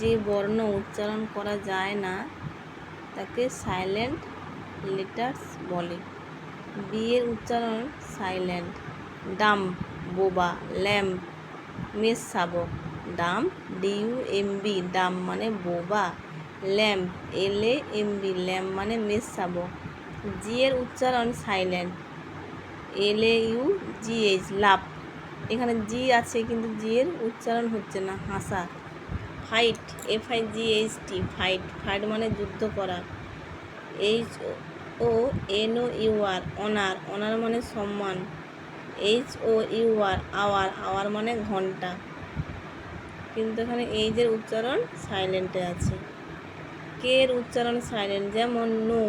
যে বর্ণ উচ্চারণ করা যায় না তাকে সাইলেন্ট লেটার্স বলে। বি এর উচ্চারণ সাইলেন্ট। ডাম্ব বোবা, ল্যাম্প মেষ শাবক। ডাম্ব DUMB ডাম্ব মানে বোবা, ল্যাম্প LAMB ল্যাম্প মানে মেষ শাবক। জি এর উচ্চারণ সাইলেন্ট। LAUGH লাভ। এখানে জি আছে কিন্তু জি এর উচ্চারণ হচ্ছে না, হাসা। ফাইট FIGHT ফাইট, ফাইট মানে যুদ্ধ করা। HONOUR অনার, অনার মানে সম্মান। HOUR আওয়ার, আওয়ার মানে ঘন্টা, কিন্তু এখানে এইজের উচ্চারণ সাইলেন্টে আছে। কে এর উচ্চারণ সাইলেন্ট, যেমন নো,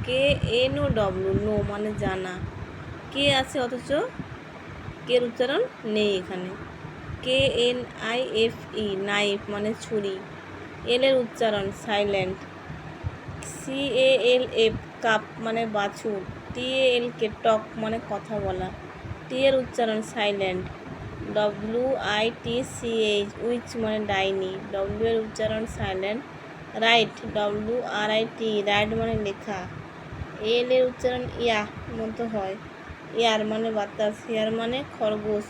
KNOW নো মানে জানা। কে আছে অথচ কে এর উচ্চারণ নেই এখানে। KNIFE নাইফ মানে ছুরি। এল এর উচ্চারণ সাইলেন্ট। CALF কাপ মানে বাছুর। TALK টক মানে কথা বলা। টি এর উচ্চারণ সাইলেন্ট। WITCH উইচ মানে ডাইনি। ডব্লিউ এর উচ্চারণ সাইলেন্ট। রাইট WRIT রাইট মানে লেখা। এল এর উচ্চারণ ইয়া মতো হয়। এয়ার মানে বাতাস, হেয়ার মানে খরগোশ।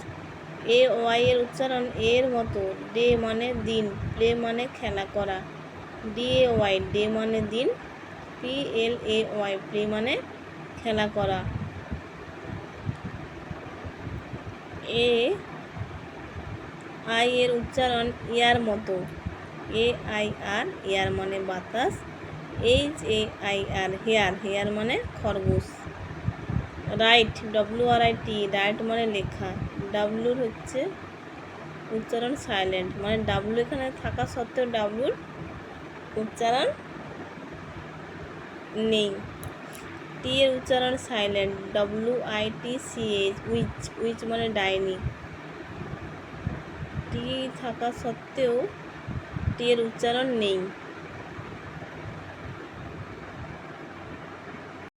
AY এর উচ্চারণ এর মতো। ডে মানে দিন, প্লে মানে খেলা করা। DAY ডে মানে দিন। PLAY প্লে মানে খেলা করা। AI এর উচ্চারণ ইয়ার মতো। AIR এয়ার মানে বাতাস। HAIR হেয়ার, হেয়ার মানে খরগোশ। রাইট WRIT রাইট মানে লেখা। ডাব্লুর হচ্ছে উচ্চারণ সাইলেন্ট, মানে ডাব্লু এখানে থাকা সত্ত্বেও ডাব্লুর উচ্চারণ নেই। টি এর উচ্চারণ সাইলেন্ট। WITCH উইচ, উইচ মানে ডাইনি। টি থাকা সত্ত্বেও টি এর উচ্চারণ নেই।